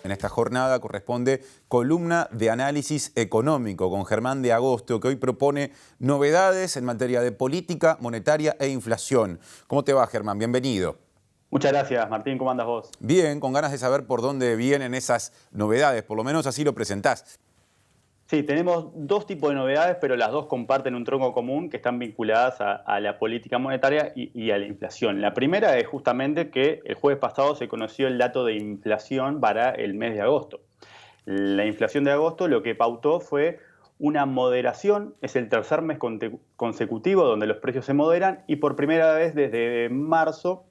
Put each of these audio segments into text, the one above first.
en esta jornada corresponde columna de análisis económico con Germán de Agosto, que hoy propone novedades en materia de política monetaria e inflación. ¿Cómo te va, Germán? Bienvenido. Muchas gracias, Martín. ¿Cómo andas vos? Bien, con ganas de saber por dónde vienen esas novedades, por lo menos así lo presentás. Sí, tenemos dos tipos de novedades, pero las dos comparten un tronco común que están vinculadas a la política monetaria y a la inflación. La primera es justamente que el jueves pasado se conoció el dato de inflación para el mes de agosto. La inflación de agosto lo que pautó fue una moderación, es el tercer mes consecutivo donde los precios se moderan y por primera vez desde marzo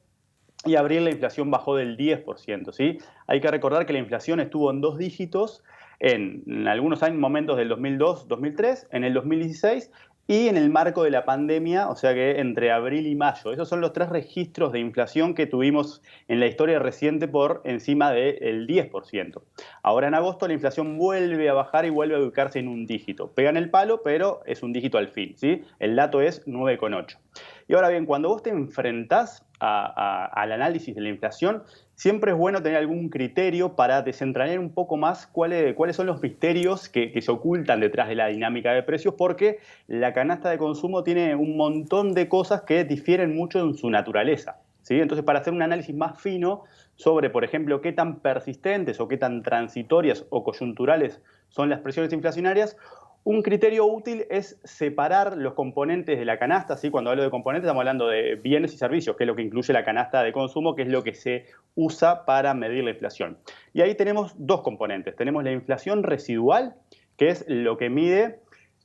y abril la inflación bajó del 10%, ¿sí? Hay que recordar que la inflación estuvo en dos dígitos en algunos años, momentos del 2002, 2003, en el 2016 y en el marco de la pandemia, o sea que entre abril y mayo. Esos son los tres registros de inflación que tuvimos en la historia reciente por encima del 10%. Ahora en agosto la inflación vuelve a bajar y vuelve a ubicarse en un dígito. Pegan el palo, pero es un dígito al fin, ¿sí? El dato es 9,8. Y ahora bien, cuando vos te enfrentás al análisis de la inflación, siempre es bueno tener algún criterio para desentrañar un poco más cuáles son los misterios que se ocultan detrás de la dinámica de precios, porque la canasta de consumo tiene un montón de cosas que difieren mucho en su naturaleza, ¿sí? Entonces, para hacer un análisis más fino sobre, por ejemplo, qué tan persistentes o qué tan transitorias o coyunturales son las presiones inflacionarias, un criterio útil es separar los componentes de la canasta, ¿sí? Cuando hablo de componentes estamos hablando de bienes y servicios, que es lo que incluye la canasta de consumo, que es lo que se usa para medir la inflación. Y ahí tenemos dos componentes. Tenemos la inflación residual, que es lo que mide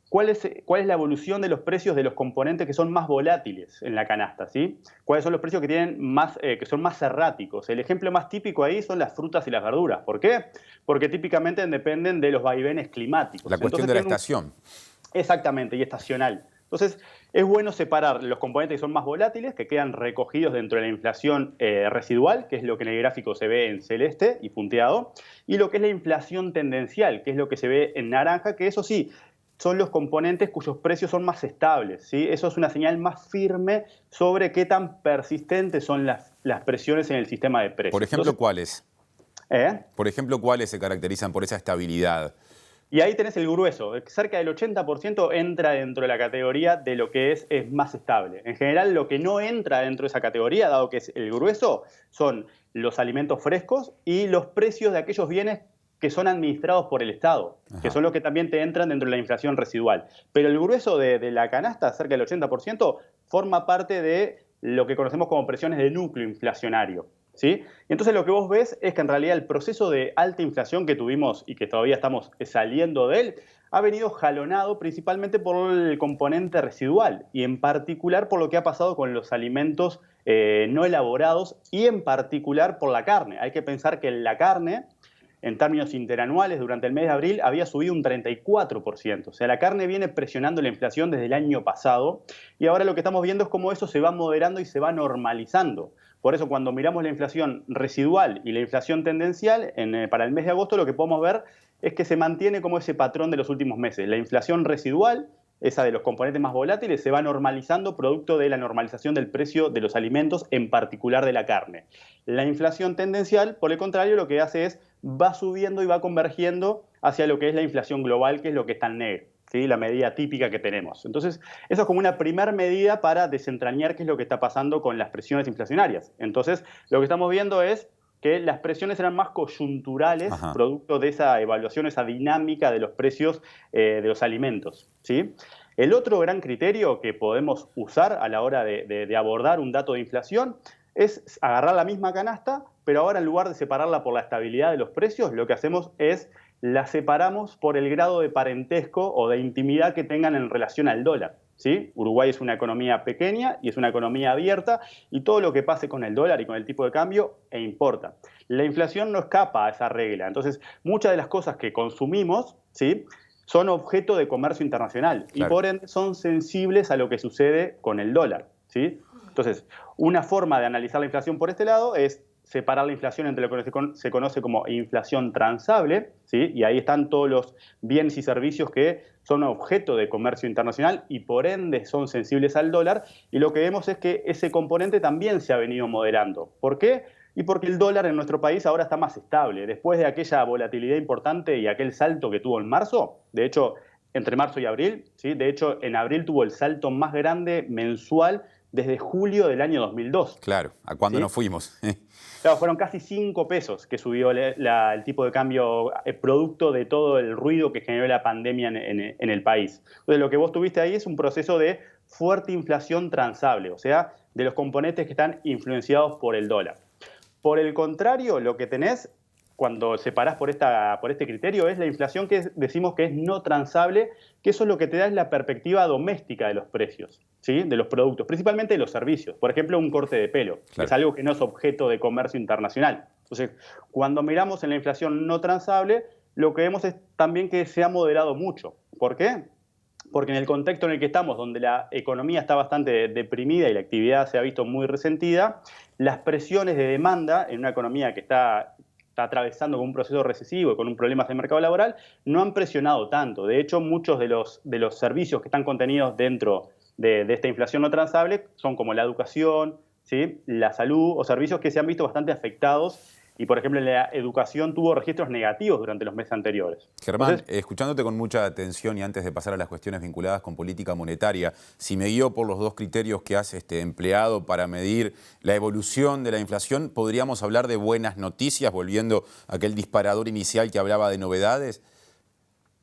cuál es la evolución de los precios de los componentes que son más volátiles en la canasta, ¿sí? Cuáles son los precios que que son más erráticos. El ejemplo más típico ahí son las frutas y las verduras. ¿Por qué? Porque típicamente dependen de los vaivenes climáticos. La cuestión de la estación. Exactamente, y estacional. Entonces, es bueno separar los componentes que son más volátiles, que quedan recogidos dentro de la inflación residual, que es lo que en el gráfico se ve en celeste y punteado, y lo que es la inflación tendencial, que es lo que se ve en naranja, que eso sí, son los componentes cuyos precios son más estables, ¿sí? Eso es una señal más firme sobre qué tan persistentes son las presiones en el sistema de precios. Por ejemplo, Entonces, ¿cuáles? Por ejemplo, ¿cuáles se caracterizan por esa estabilidad? Y ahí tenés el grueso. Cerca del 80% entra dentro de la categoría de lo que es más estable. En general, lo que no entra dentro de esa categoría, dado que es el grueso, son los alimentos frescos y los precios de aquellos bienes que son administrados por el Estado, que son los que también te entran dentro de la inflación residual. Pero el grueso de la canasta, cerca del 80%, forma parte de lo que conocemos como presiones de núcleo inflacionario, ¿sí? Y entonces lo que vos ves es que en realidad el proceso de alta inflación que tuvimos y que todavía estamos saliendo de él, ha venido jalonado principalmente por el componente residual y en particular por lo que ha pasado con los alimentos no elaborados y en particular por la carne. Hay que pensar que la carne, en términos interanuales, durante el mes de abril había subido un 34%. O sea, la carne viene presionando la inflación desde el año pasado y ahora lo que estamos viendo es cómo eso se va moderando y se va normalizando. Por eso, cuando miramos la inflación residual y la inflación tendencial para el mes de agosto, lo que podemos ver es que se mantiene como ese patrón de los últimos meses. La inflación residual, esa de los componentes más volátiles, se va normalizando producto de la normalización del precio de los alimentos, en particular de la carne. La inflación tendencial, por el contrario, lo que hace es va subiendo y va convergiendo hacia lo que es la inflación global, que es lo que está en negro, ¿sí? La medida típica que tenemos. Entonces, eso es como una primera medida para desentrañar qué es lo que está pasando con las presiones inflacionarias. Entonces, lo que estamos viendo es que las presiones eran más coyunturales, producto de esa evaluación, esa dinámica de los precios de los alimentos, ¿sí? El otro gran criterio que podemos usar a la hora de abordar un dato de inflación es agarrar la misma canasta, pero ahora en lugar de separarla por la estabilidad de los precios, lo que hacemos es la separamos por el grado de parentesco o de intimidad que tengan en relación al dólar, ¿sí? Uruguay es una economía pequeña y es una economía abierta y todo lo que pase con el dólar y con el tipo de cambio importa. La inflación no escapa a esa regla. Entonces, muchas de las cosas que consumimos, ¿sí?, son objeto de comercio internacional y por ende son sensibles a lo que sucede con el dólar, ¿sí? Entonces, una forma de analizar la inflación por este lado es separar la inflación entre lo que se conoce como inflación transable, ¿sí? Y ahí están todos los bienes y servicios que son objeto de comercio internacional y por ende son sensibles al dólar. Y lo que vemos es que ese componente también se ha venido moderando. ¿Por qué? y porque el dólar en nuestro país ahora está más estable. Después de aquella volatilidad importante y aquel salto que tuvo en marzo, de hecho, entre marzo y abril, ¿sí? De hecho, en abril tuvo el salto más grande mensual desde julio del año 2002. Claro, ¿a cuándo nos ¿Sí? fuimos? Claro, fueron casi 5 pesos que subió el tipo de cambio producto de todo el ruido que generó la pandemia en el país. Entonces, lo que vos tuviste ahí es un proceso de fuerte inflación transable, o sea, de los componentes que están influenciados por el dólar. Por el contrario, lo que tenés cuando separás por este criterio es la inflación que decimos que es no transable, que eso es lo que te da es la perspectiva doméstica de los precios, ¿sí? De los productos, principalmente de los servicios. Por ejemplo, un corte de pelo, que es Claro. algo que no es objeto de comercio internacional. Entonces, cuando miramos en la inflación no transable, lo que vemos es también que se ha moderado mucho. ¿Por qué? Porque en el contexto en el que estamos, donde la economía está bastante deprimida y la actividad se ha visto muy resentida, las presiones de demanda en una economía que está atravesando con un proceso recesivo y con un problema del mercado laboral, no han presionado tanto. De hecho, muchos de los servicios que están contenidos dentro de esta inflación no transable son como la educación, ¿sí? La salud o servicios que se han visto bastante afectados y, por ejemplo, la educación tuvo registros negativos durante los meses anteriores. Germán, Entonces, escuchándote con mucha atención y antes de pasar a las cuestiones vinculadas con política monetaria, si me guío por los dos criterios que has empleado para medir la evolución de la inflación, ¿podríamos hablar de buenas noticias, volviendo a aquel disparador inicial que hablaba de novedades?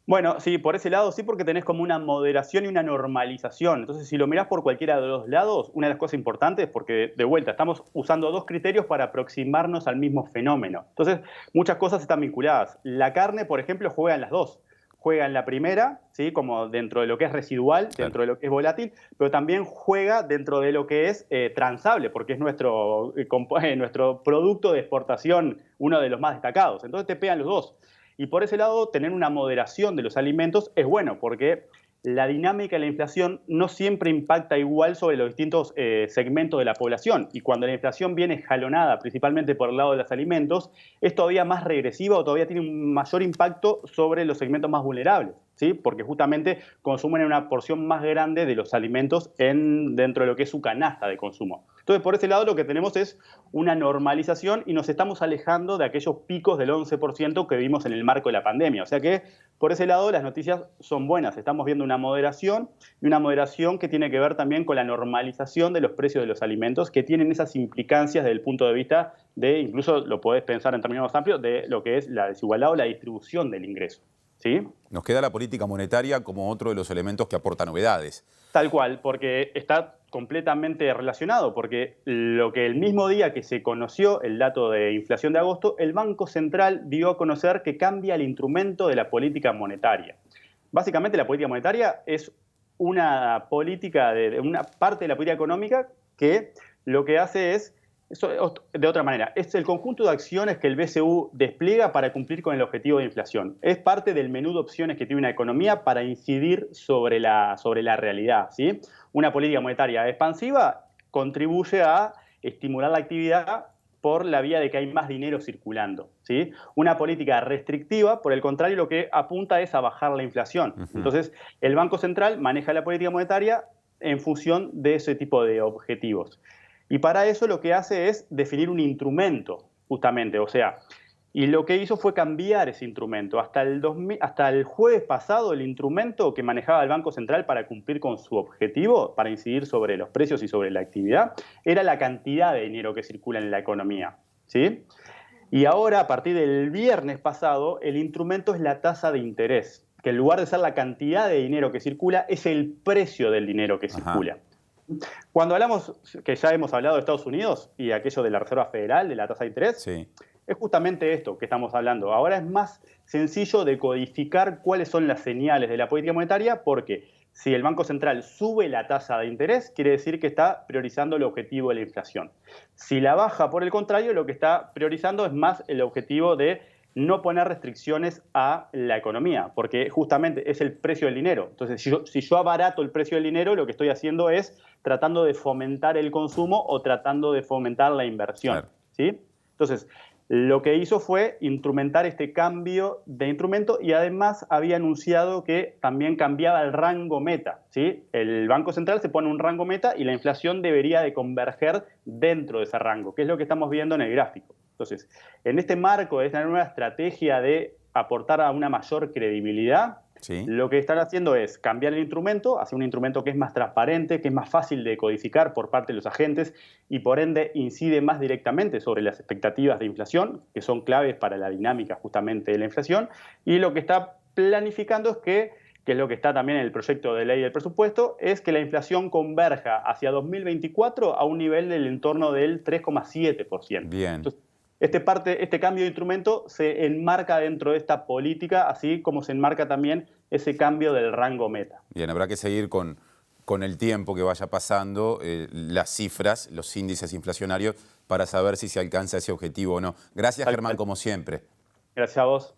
bueno, sí, por ese lado sí, porque tenés como una moderación y una normalización. Entonces, si lo mirás por cualquiera de los lados, una de las cosas importantes, porque de vuelta, estamos usando dos criterios para aproximarnos al mismo fenómeno. Entonces, muchas cosas están vinculadas. La carne, por ejemplo, juega en las dos. Juega en la primera, ¿sí? Como dentro de lo que es residual, Claro. dentro de lo que es volátil, pero también juega dentro de lo que es transable, porque es nuestro producto de exportación, uno de los más destacados. Entonces te pegan los dos. Y por ese lado, tener una moderación de los alimentos es bueno, porque la dinámica de la inflación no siempre impacta igual sobre los distintos segmentos de la población. Y cuando la inflación viene jalonada, principalmente por el lado de los alimentos, es todavía más regresiva o todavía tiene un mayor impacto sobre los segmentos más vulnerables, ¿sí? Porque justamente consumen una porción más grande de los alimentos dentro de lo que es su canasta de consumo. Entonces, por ese lado, lo que tenemos es una normalización y nos estamos alejando de aquellos picos del 11% que vimos en el marco de la pandemia. O sea que, por ese lado, las noticias son buenas. Estamos viendo una moderación y una moderación que tiene que ver también con la normalización de los precios de los alimentos, que tienen esas implicancias desde el punto de vista de, incluso lo podés pensar en términos más amplios, de lo que es la desigualdad o la distribución del ingreso, ¿sí? Nos queda la política monetaria como otro de los elementos que aporta novedades. Tal cual, porque está completamente relacionado, porque lo que el mismo día que se conoció el dato de inflación de agosto, el Banco Central dio a conocer que cambia el instrumento de la política monetaria. Básicamente la política monetaria es una política, una parte de la política económica que lo que hace es, de otra manera, es el conjunto de acciones que el BCU despliega para cumplir con el objetivo de inflación. Es parte del menú de opciones que tiene una economía para incidir sobre la realidad, ¿sí? Una política monetaria expansiva contribuye a estimular la actividad por la vía de que hay más dinero circulando, ¿sí? Una política restrictiva, por el contrario, lo que apunta es a bajar la inflación. Entonces, el Banco Central maneja la política monetaria en función de ese tipo de objetivos. Y para eso lo que hace es definir un instrumento, justamente, o sea, y lo que hizo fue cambiar ese instrumento. Hasta el jueves pasado, el instrumento que manejaba el Banco Central para cumplir con su objetivo, para incidir sobre los precios y sobre la actividad, era la cantidad de dinero que circula en la economía, ¿sí? Y ahora, a partir del viernes pasado, el instrumento es la tasa de interés, que en lugar de ser la cantidad de dinero que circula, es el precio del dinero que circula. Cuando hablamos, que ya hemos hablado de Estados Unidos y aquello de la Reserva Federal, de la tasa de interés, Sí. es justamente esto que estamos hablando. Ahora es más sencillo de codificar cuáles son las señales de la política monetaria, porque si el Banco Central sube la tasa de interés, quiere decir que está priorizando el objetivo de la inflación. Si la baja, por el contrario, lo que está priorizando es más el objetivo de no poner restricciones a la economía, porque justamente es el precio del dinero. Entonces, si yo abarato el precio del dinero, lo que estoy haciendo es tratando de fomentar el consumo o tratando de fomentar la inversión, Claro. ¿sí? Entonces, lo que hizo fue instrumentar este cambio de instrumento y además había anunciado que también cambiaba el rango meta, ¿sí? El Banco Central se pone un rango meta y la inflación debería de converger dentro de ese rango, que es lo que estamos viendo en el gráfico. Entonces, en este marco de esta nueva estrategia de aportar a una mayor credibilidad, Sí. lo que están haciendo es cambiar el instrumento hacia un instrumento que es más transparente, que es más fácil de codificar por parte de los agentes y por ende incide más directamente sobre las expectativas de inflación, que son claves para la dinámica justamente de la inflación. Y lo que está planificando es que es lo que está también en el proyecto de ley del presupuesto, es que la inflación converja hacia 2024 a un nivel del entorno del 3,7%. Bien. Entonces, este cambio de instrumento se enmarca dentro de esta política, así como se enmarca también ese cambio del rango meta. Bien, habrá que seguir con el tiempo que vaya pasando, las cifras, los índices inflacionarios, para saber si se alcanza ese objetivo o no. Gracias, Germán, como siempre. Gracias a vos.